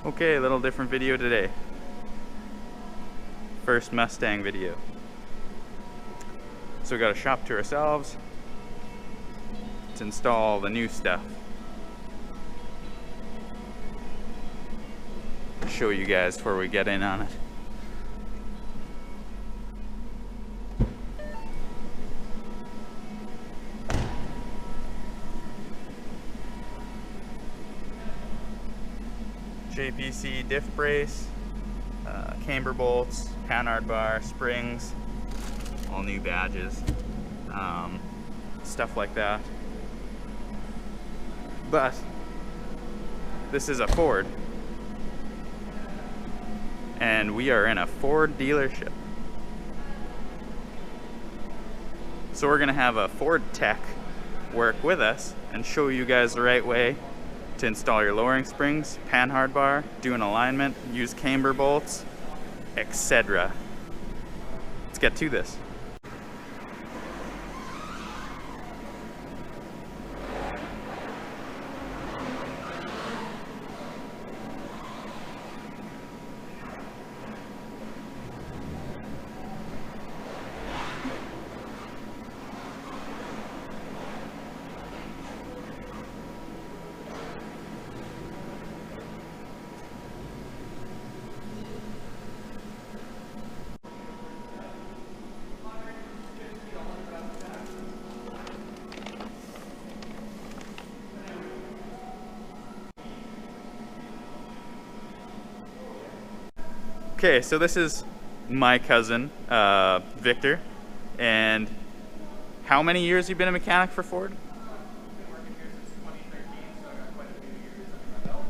Okay, a little different video today. First Mustang video. So we got a shop to ourselves to install the new stuff. I'll show you guys before we get in on it. JPC diff brace, Camber Bolts, Panhard Bar, springs, all new badges, stuff like that. But this is a Ford, and we are in a Ford dealership. So we're gonna have a Ford tech work with us and show you guys the right way to install your lowering springs, Panhard Bar, do an alignment, use Camber Bolts, etc. Let's get to this. Okay, so this is my cousin, Victor, and how many years you been a mechanic for Ford? I've been working here since 2013, so I've got quite a few years under my belt.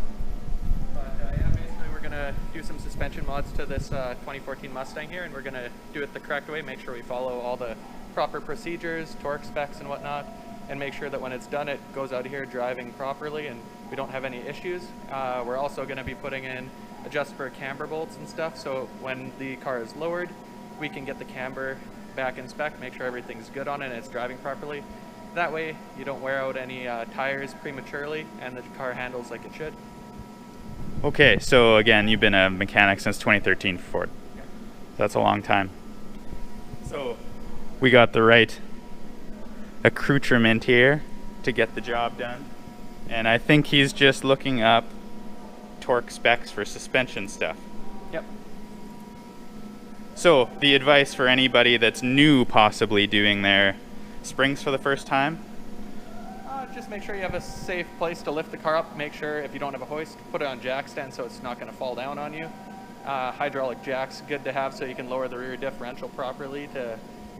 But yeah, basically we're going to do some suspension mods to this 2014 Mustang here, and we're going to do it the correct way, make sure we follow all the proper procedures, torque specs and whatnot, and make sure that when it's done it goes out of here driving properly and we don't have any issues. We're also going to be putting in adjust for camber bolts and stuff, so when the car is lowered we can get the camber back in spec, make sure everything's good on it and it's driving properly. That way you don't wear out any tires prematurely and the car handles like it should. Okay, so again, you've been a mechanic since 2013 for Ford. Yeah. That's a long time. So we got the right accoutrement here to get the job done, and I think he's just looking up torque specs for suspension stuff. Yep. So the advice for anybody that's new possibly doing their springs for the first time? Just make sure you have a safe place to lift the car up. Make sure if you don't have a hoist, put it on jack stand so it's not going to fall down on you. Hydraulic jacks, good to have so you can lower the rear differential properly to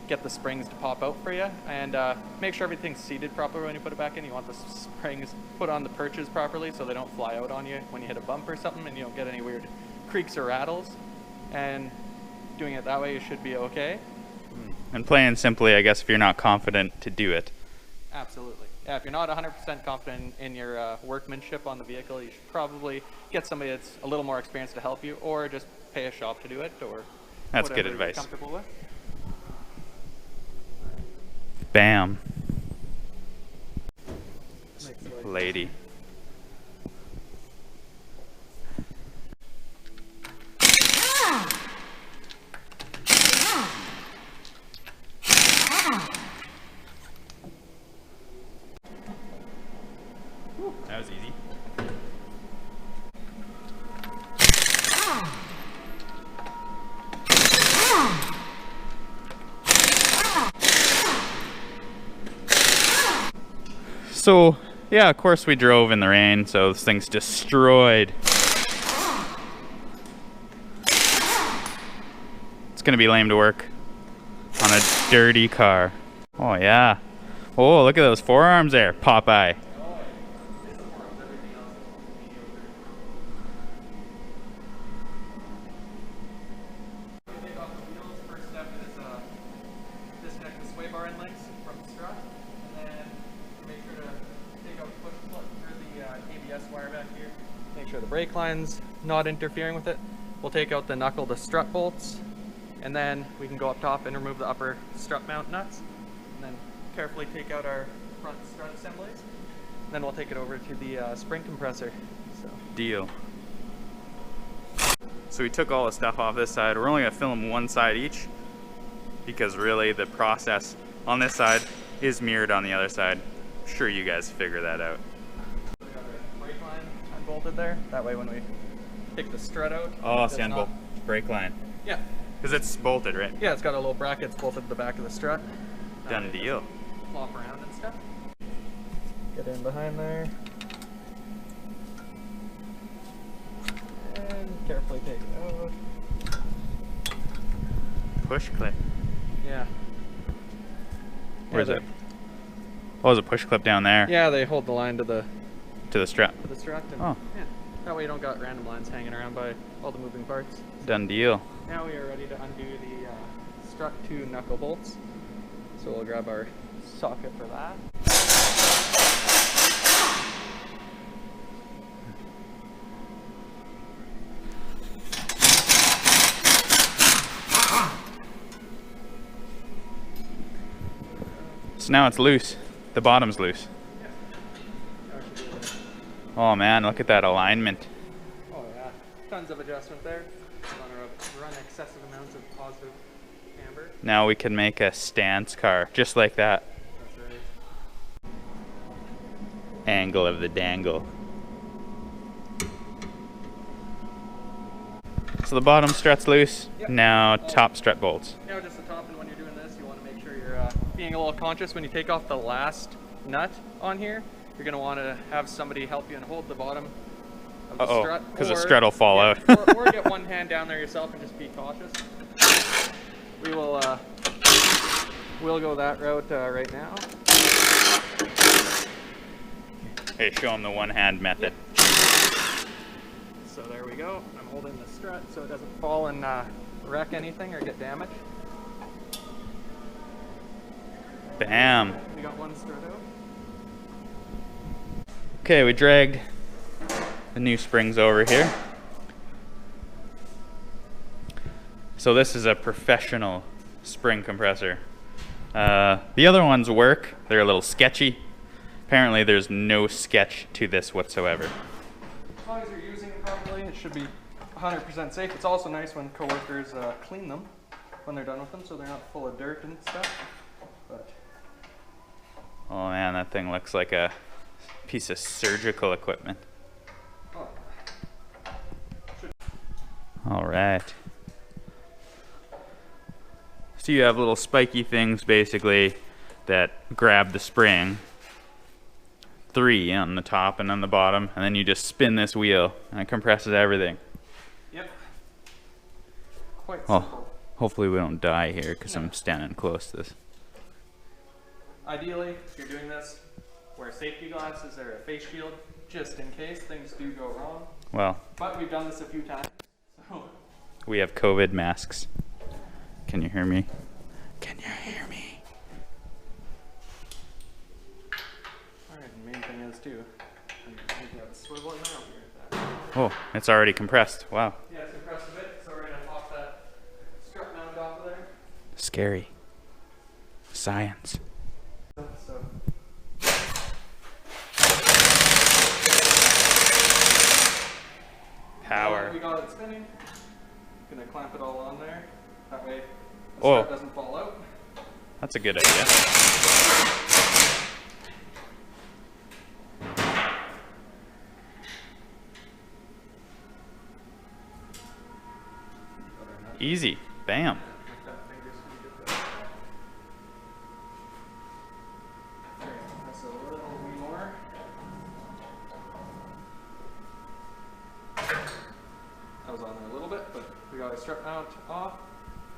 get the springs to pop out for you. And make sure everything's seated properly when you put it back in. You want the springs put on the perches properly so they don't fly out on you when you hit a bump or something and you don't get any weird creaks or rattles. And doing it that way, you should be okay. And plain simply, I guess, if you're not confident to do it. Absolutely. Yeah, if you're not 100% confident in your workmanship on the vehicle, you should probably get somebody that's a little more experienced to help you, or just pay a shop to do it, or that's whatever good advice. you're comfortable with. Bam. Lady. That was easy. So, yeah, of course we drove in the rain, so this thing's destroyed. It's gonna be lame to work on a dirty car. Oh yeah. Oh, look at those forearms there, Popeye. Make sure the brake line's not interfering with it. We'll take out the knuckle to strut bolts, and then we can go up top and remove the upper strut mount nuts, and then carefully take out our front strut assemblies. Then we'll take it over to the spring compressor. So. Deal. So we took all the stuff off this side. We're only gonna film one side each because really the process on this side is mirrored on the other side. I'm sure you guys figure that out. We got our brake line unbolted there. That way when we take the strut out. Oh, it's the unbolt brake line. Yeah. Because it's bolted, right? Yeah, it's got a little bracket bolted to the back of the strut. Done deal. Flop around and stuff. Get in behind there. And carefully take it out. Push clip. Yeah. Where's it? Oh, there's a push clip down there. Yeah, they hold the line to the strap. To the strut. And, Oh. Yeah. That way you don't got random lines hanging around by all the moving parts. Done deal. Now we are ready to undo the strut 2 knuckle bolts. So we'll grab our socket for that. So now it's loose. The bottom's loose. Oh man, look at that alignment. Oh yeah, tons of adjustment there. Run excessive amounts of positive camber. Now we can make a stance car, just like that. That's right. Angle of the dangle. So the bottom strut's loose. Yep. Now top strut bolts. Now just the top, and when you're doing this, you want to make sure you're being a little conscious when you take off the last nut on here. You're going to want to have somebody help you and hold the bottom of the strut. Because the strut will fall out. or get one hand down there yourself and just be cautious. We will we'll go that route right now. Hey, show them the one hand method. Yep. So there we go. I'm holding the strut so it doesn't fall and wreck anything or get damaged. Bam. We got one strut out. Okay, we dragged the new springs over here. So this is a professional spring compressor. The other ones work. They're a little sketchy. Apparently there's no sketch to this whatsoever. As long as you're using it properly, it should be 100% safe. It's also nice when coworkers clean them when they're done with them so they're not full of dirt and stuff. But Oh man, that thing looks like a piece of surgical equipment. oh. All right. So you have little spiky things basically that grab the spring. 3 on the top and on the bottom, and then you just spin this wheel and it compresses everything. Yep. Quite Oh, simple. hopefully we don't die here because I'm standing close to this. Ideally, if you're doing this, wear safety glasses or a face shield just in case things do go wrong. Well, But we've done this a few times, so we have COVID masks. Can you hear me? Can you hear me? alright, the main thing is too, I think we have a swivel in there, I'll be right back. Oh, it's already compressed. Wow. Yeah, it's compressed a bit, so we're gonna pop that strut mount off of there. Scary. Science. So Power. we got it spinning. Gonna clamp it all on there. That way the Oh. strut doesn't fall out. That's a good idea. Easy. Bam. Like that finger's gonna get that. Alright, that's a little wee more. That was on there a little bit, but we got a strut mount off.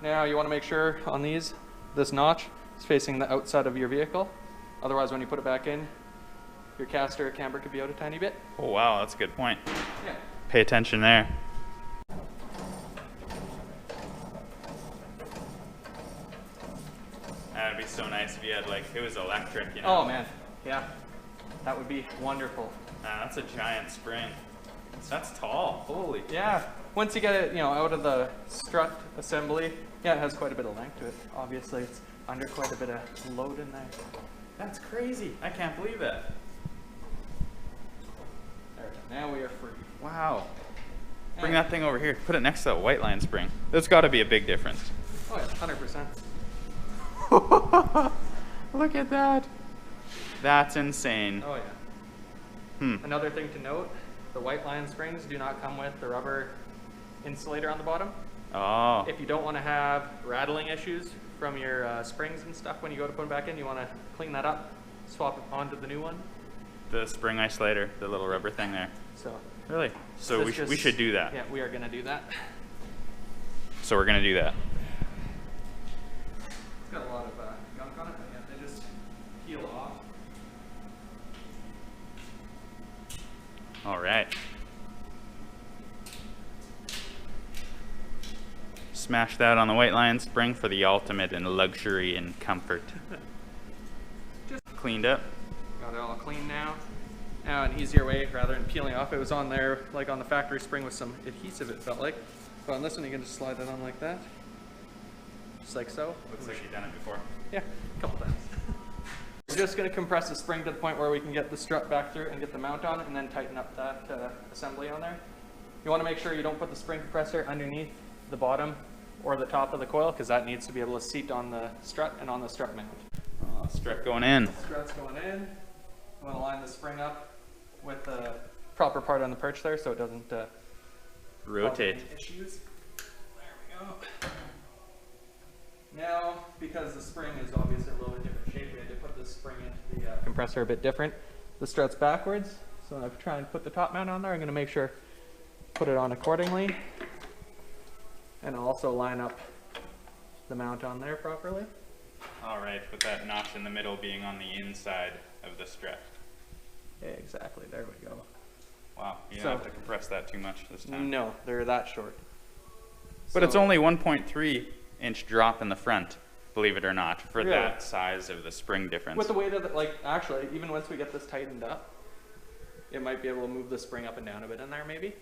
Now you want to make sure on these, this notch is facing the outside of your vehicle. Otherwise, when you put it back in, your caster or camber could be out a tiny bit. Oh wow, that's a good point. Yeah. Pay attention there. That'd be so nice if you had like, it was electric, you know? Oh man, yeah. That would be wonderful. Man, that's a giant spring. That's tall. Holy. Yeah. Once you get it, out of the strut assembly, yeah, it has quite a bit of length to it. Obviously, it's under quite a bit of load in there. That's crazy. I can't believe that. There we go. Now we are free. Wow. Now Bring that thing over here. Put it next to that Whiteline spring. There's got to be a big difference. Oh yeah, 100%. Look at that. That's insane. Oh yeah. Another thing to note, the Whiteline springs do not come with the rubber insulator on the bottom. Oh. If you don't want to have rattling issues from your springs and stuff when you go to put them back in, you want to clean that up, swap it onto the new one. The spring isolator, the little rubber thing there. So. Really? So we should do that. Yeah, we are going to do that. So we're going to do that. It's got a lot of gunk on it, but yeah, they just peel off. All right. Smash that on the Whiteline spring for the ultimate in luxury and comfort. Just cleaned up. Got it all clean now. Now an easier way, rather than peeling off, it was on there like on the factory spring with some adhesive, it felt like. But on this one you can just slide it on like that. Just like so. Looks like you've done it before. Yeah, a couple times. We're just going to compress the spring to the point where we can get the strut back through and get the mount on it, and then tighten up that assembly on there. You want to make sure you don't put the spring compressor underneath the bottom or the top of the coil, because that needs to be able to seat on the strut and on the strut mount. Oh, strut going in. Strut's going in. You want to line the spring up with the proper part on the perch there so it doesn't rotate. Cause any issues. There we go. Now, because the spring is obviously a little bit different shape, we had to put the spring into the compressor a bit different. The strut's backwards, so when I try and put the top mount on there, I'm going to make sure put it on accordingly, and I'll also line up the mount on there properly. All right, with that notch in the middle being on the inside of the strut. Yeah, exactly. There we go. Wow, you don't have to compress that too much this time. No, they're that short. But it's only 1.3 inch drop in the front, believe it or not, for Really? that size of the spring difference. With the weight of it, like, actually, even once we get this tightened up, it might be able to move the spring up and down a bit in there, maybe.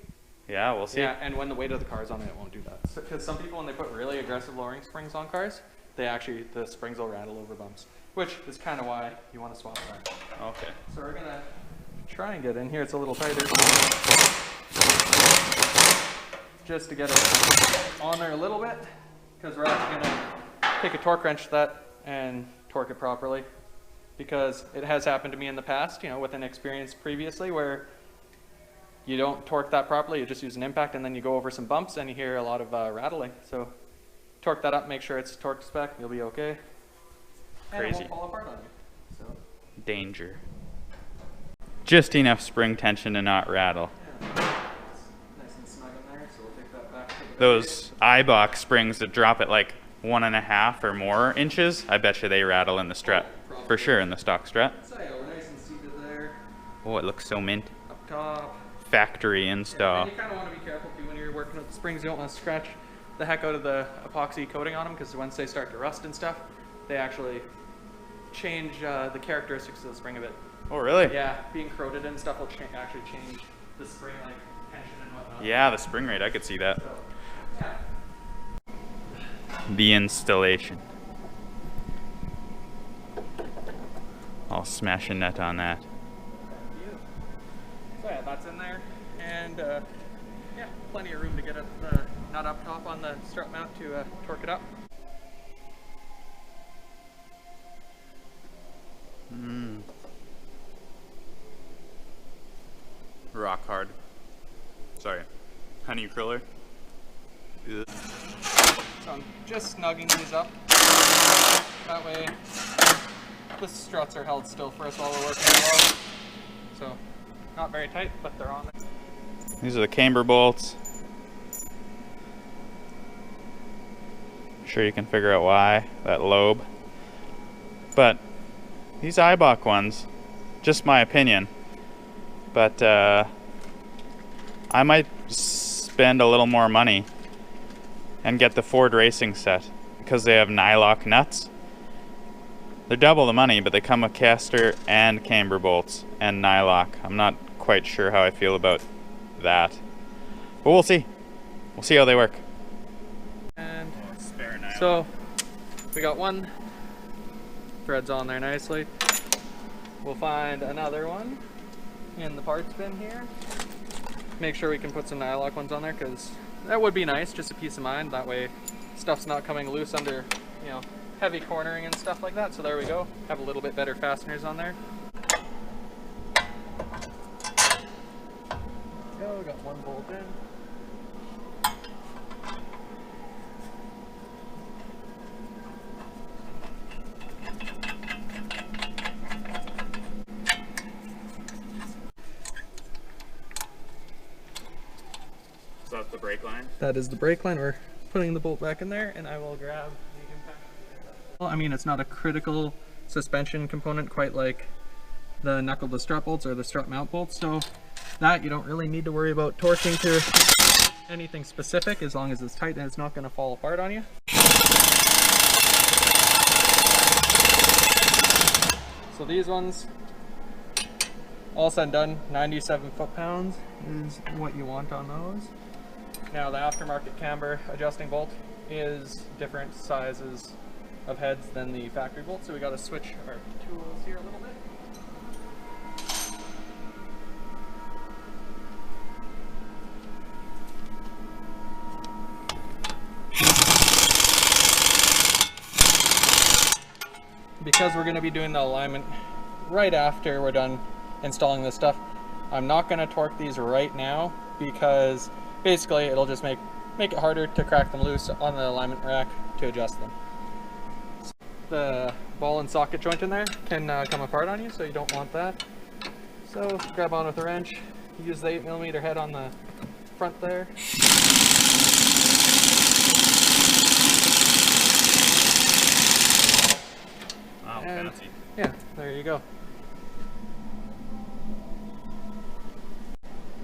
Yeah, we'll see. Yeah, and when the weight of the car is on it, it won't do that. Because some people, when they put really aggressive lowering springs on cars, the springs will rattle over bumps, which is kind of why you want to swap that. Okay. So we're going to try and get in here. It's a little tighter. Just to get it on there a little bit, because we're actually going to take a torque wrench to that and torque it properly, because it has happened to me in the past, you know, with an experience previously where you don't torque that properly, you just use an impact and then you go over some bumps and you hear a lot of rattling. So torque that up, make sure it's torque spec, you'll be okay. And Crazy. it won't fall apart on you. So. Danger. Just enough spring tension to not rattle. Yeah. Nice and snug in there, so we'll take that back to the Those iBox springs that drop at like 1.5 or more inches, I bet you they rattle in the strut. For sure, in the stock strut. So yeah, we're nice and seated there. Oh, it looks so mint. Up top. Factory install. And you kind of want to be careful too when you're working with the springs. You don't want to scratch the heck out of the epoxy coating on them, because once they start to rust and stuff, they actually change the characteristics of the spring a bit. Oh, really? Yeah, being corroded and stuff will actually change the spring like tension and whatnot. Yeah, the spring rate, I could see that. So, yeah. The installation. I'll smash a nut on that. So yeah, that's in there, and yeah, plenty of room to get it nut up top on the strut mount to torque it up. Rock hard. Sorry. Honey cruller. Ugh. So I'm just snugging these up. That way the struts are held still for us while we're working below. So not very tight, but they're on there. These are the Camber Bolts. I'm sure you can figure out why, that lobe. But these iBox ones, just my opinion, but I might spend a little more money and get the Ford Racing set, because they have nylock nuts. They're double the money, but they come with caster and camber bolts and nylock. I'm not quite sure how I feel about that, but we'll see. We'll see how they work. And Spare nylock. so we got one threads on there nicely. We'll find another one in the parts bin here. make sure we can put some nylock ones on there, because that would be nice, just a peace of mind. That way stuff's not coming loose under, you know, heavy cornering and stuff like that. So there we go. Have a little bit better fasteners on there. Go, we got one bolt in. So that's the brake line? That is the brake line. We're putting the bolt back in there, and I will grab the impact. Well, I mean, it's not a critical suspension component quite like the knuckleless strut bolts or the strut mount bolts, so that you don't really need to worry about torquing to anything specific as long as it's tight and it's not going to fall apart on you. So these ones, all said and done, 97 foot-pounds is what you want on those. Now the aftermarket camber adjusting bolt is different sizes of heads than the factory bolt, so we got to switch our tools here a little bit. Because we're going to be doing the alignment right after we're done installing this stuff, I'm not going to torque these right now, because basically it'll just make it harder to crack them loose on the alignment rack to adjust them. The ball and socket joint in there can come apart on you, so you don't want that. So grab on with a wrench, use the 8mm head on the front there. Wow, and fancy. Yeah, there you go.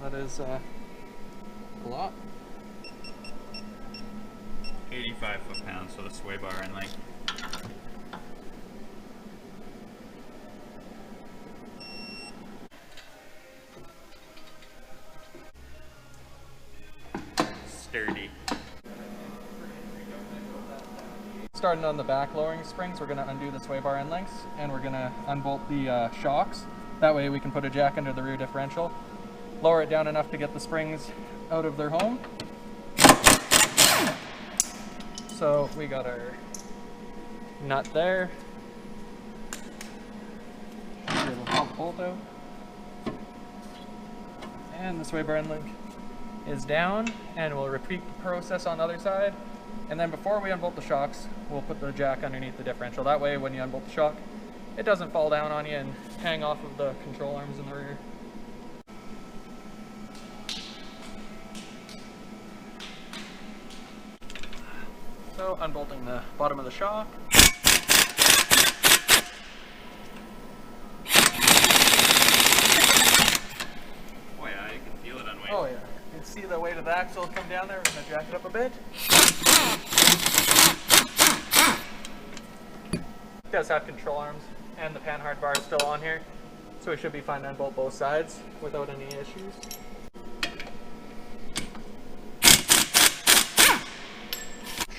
That is a lot. 85 foot-pounds for the sway bar and length. Sturdy. Starting on the back lowering springs, we're going to undo the sway bar end lengths, and we're going to unbolt the shocks. That way we can put a jack under the rear differential, lower it down enough to get the springs out of their home. So we got our nut there. We'll pump bolt out. And the sway bar end link is down, and we'll repeat the process on the other side. And then before we unbolt the shocks, we'll put the jack underneath the differential. That way when you unbolt the shock, it doesn't fall down on you and hang off of the control arms in the rear. So unbolting the bottom of the shock. Oh yeah, you can feel it on weight. Oh yeah, you can see the weight of the axle come down there. We're going to jack it up a bit. It does have control arms, and the Panhard bar is still on here, so we should be fine to unbolt both sides without any issues.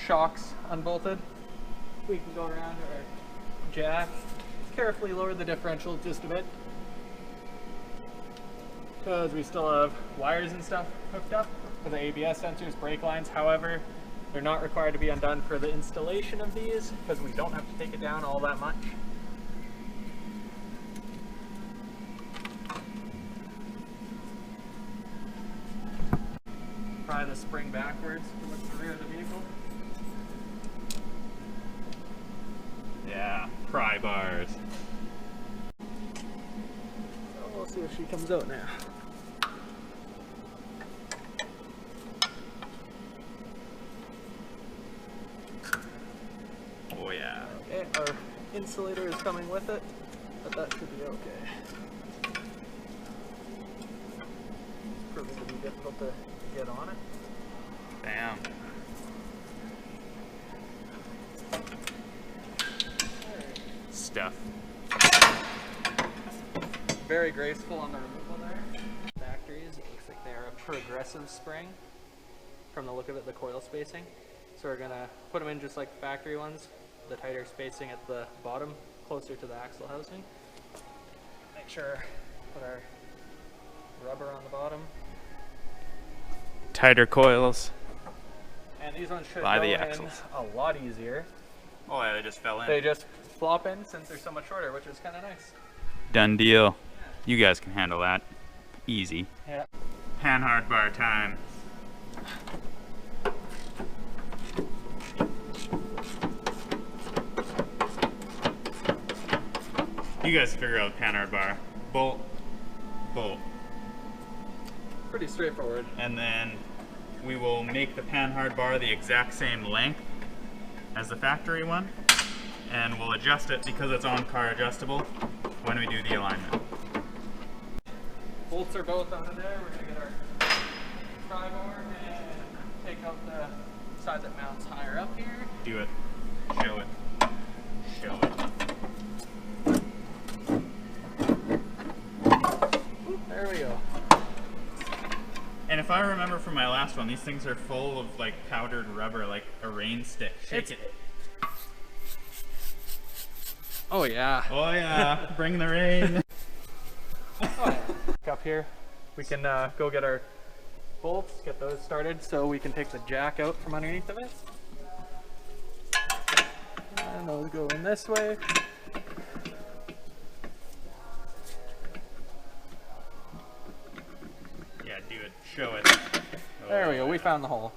Shocks unbolted. We can go around our jack, carefully lower the differential just a bit, because we still have wires and stuff hooked up for the ABS sensors, brake lines. However, they're not required to be undone for the installation of these, because we don't have to take it down all that much. Pry the spring backwards towards the rear of the vehicle. Yeah, pry bars. So we'll see if she comes out now. Oh yeah. Okay, our insulator is coming with it, but that should be okay. Proving to be difficult to get on it. Damn. Stuff. Very graceful on the removal there. Factories, it looks like they're a progressive spring. From the look of it, the coil spacing. So we're gonna put them in just like factory ones. The tighter spacing at the bottom, closer to the axle housing. Make sure put our rubber on the bottom. tighter coils. And these ones should By go the in axles. a lot easier. Oh yeah, they just fell in. They just flop in since they're so much shorter, which is kind of nice. Done deal. You guys can handle that. Easy. Yeah. Panhard Bar time. You guys figure out Panhard Bar. Bolt, bolt. Pretty straightforward. And then we will make the Panhard Bar the exact same length as the factory one. And we'll adjust it because it's on car adjustable when we do the alignment. Bolts are both under there. We're going to get our pry bar and take out the side that mounts higher up here. Do it. Show it. Show it. There we go. And if I remember from my last one, these things are full of like powdered rubber, like a rain stick. Shake it. Oh yeah. Oh yeah, bring the rain. Oh, yeah. Up here, we can go get our bolts, get those started so we can take the jack out from underneath of it. And those go in this way. Yeah, do it. Show it. There we go, we found the hole.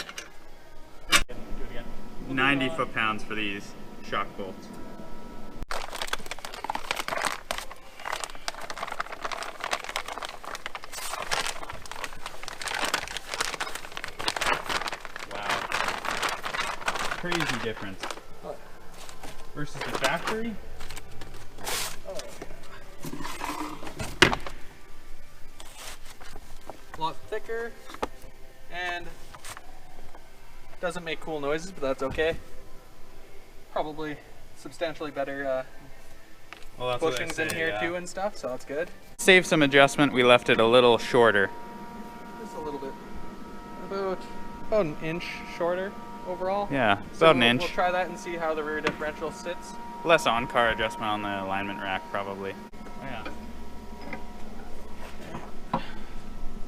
Do it again. 90 foot-pounds for these shock bolts. Crazy difference. What? Versus the factory. Oh. A lot thicker and doesn't make cool noises, but that's okay. Probably substantially better bushings in here too and stuff, so that's good. Save some adjustment, we left it a little shorter. Just a little bit. About an inch shorter overall. Yeah, So about an inch. We'll try that and see how the rear differential sits. Less on-car adjustment on the alignment rack, probably. Oh yeah.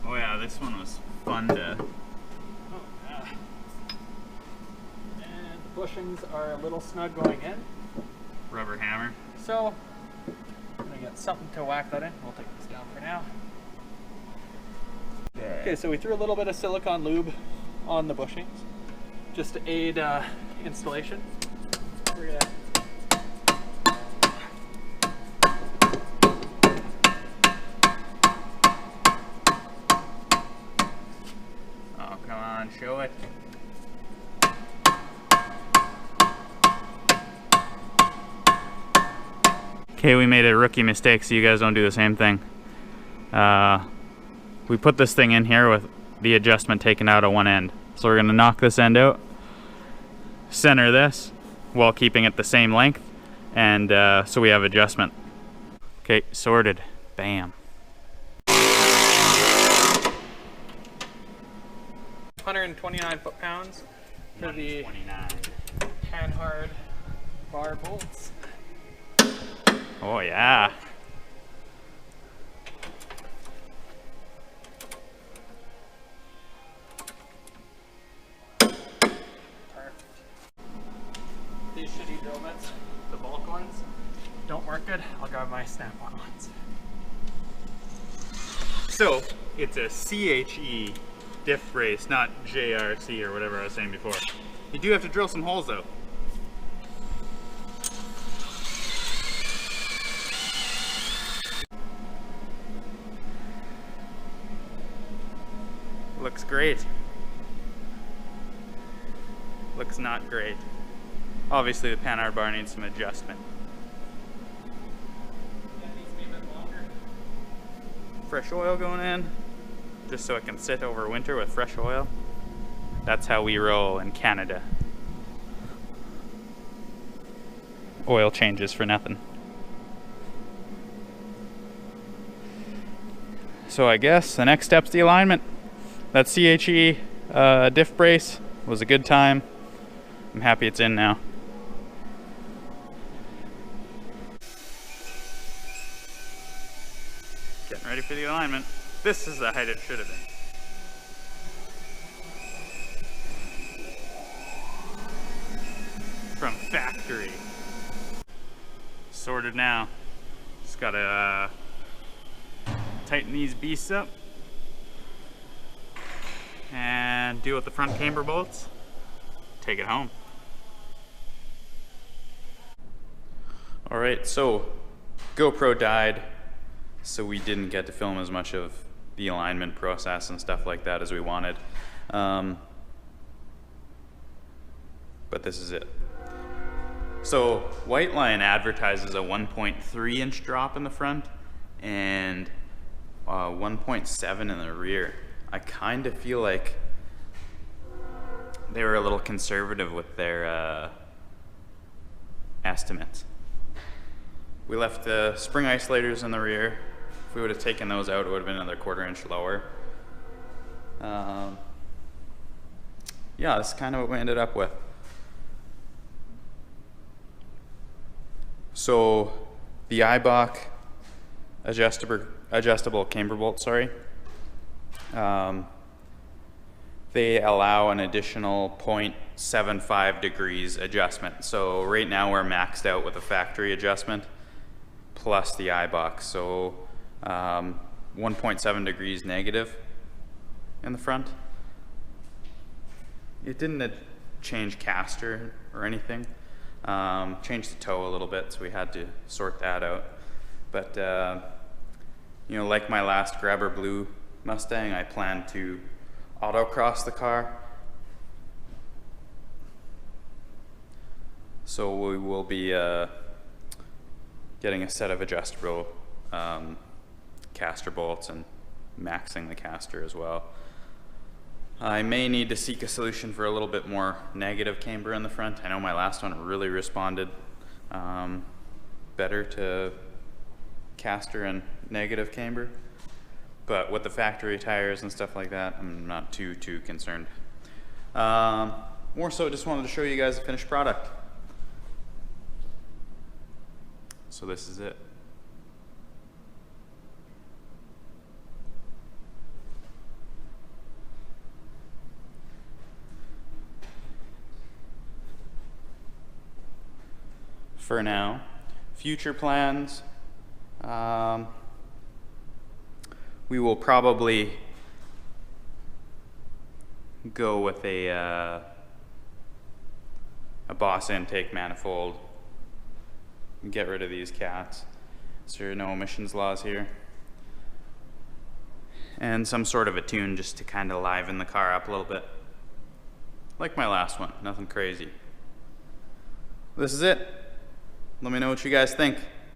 Oh yeah, this one was fun to... Oh yeah. And the bushings are a little snug going in. Rubber hammer. So, I'm gonna get something to whack that in. We'll take this down for now. Okay, so we threw a little bit of silicone lube on the bushings just to aid installation. We're gonna Oh, come on, show it. Okay, we made a rookie mistake, so you guys don't do the same thing. We put this thing in here with the adjustment taken out of one end. So we're gonna knock this end out, center this while keeping it the same length, and so we have adjustment. Okay, sorted. Bam. 129 foot-pounds for the 129. Panhard Bar bolts. Oh yeah. These shitty drill bits, the bulk ones, don't work good. I'll grab my snap-on ones. So it's a CHE diff brace, not JRC or whatever I was saying before. You do have to drill some holes though. Looks great. Looks not great. Obviously the Panhard bar needs some adjustment. Yeah, it needs to be a bit longer. Fresh oil going in, just so it can sit over winter with fresh oil. That's how we roll in Canada. Oil changes for nothing. So I guess the next step's the alignment. That CHE diff brace was a good time. I'm happy it's in now. Getting ready for the alignment. This is the height it should have been. started now. Just gotta tighten these beasts up and deal with the front camber bolts. Take it home. All right, so GoPro died, so we didn't get to film as much of the alignment process and stuff like that as we wanted. But this is it. So Whiteline advertises a 1.3 inch drop in the front and 1.7 in the rear. I kind of feel like they were a little conservative with their estimates. We left the spring isolators in the rear. If we would have taken those out, it would have been another 1/4 inch lower. Yeah, that's kind of what we ended up with. So the Eibach adjustable camber bolt, they allow an additional 0.75 degrees adjustment. So right now we're maxed out with a factory adjustment plus the Eibach. So 1.7 degrees negative in the front. It didn't change caster or anything. Changed the toe a little bit, so we had to sort that out. But you know, like my last Grabber Blue Mustang, I plan to autocross the car. So we will be getting a set of adjustable caster bolts and maxing the caster as well. I may need to seek a solution for a little bit more negative camber in the front. I know my last one really responded better to caster and negative camber, but with the factory tires and stuff like that, I'm not too concerned. More so just wanted to show you guys the finished product. So this is it. For now, future plans, we will probably go with a Boss intake manifold and get rid of these cats, so there are no emissions laws here, and some sort of a tune just to kind of liven the car up a little bit, like my last one. Nothing crazy. This is it. Let me know what you guys think.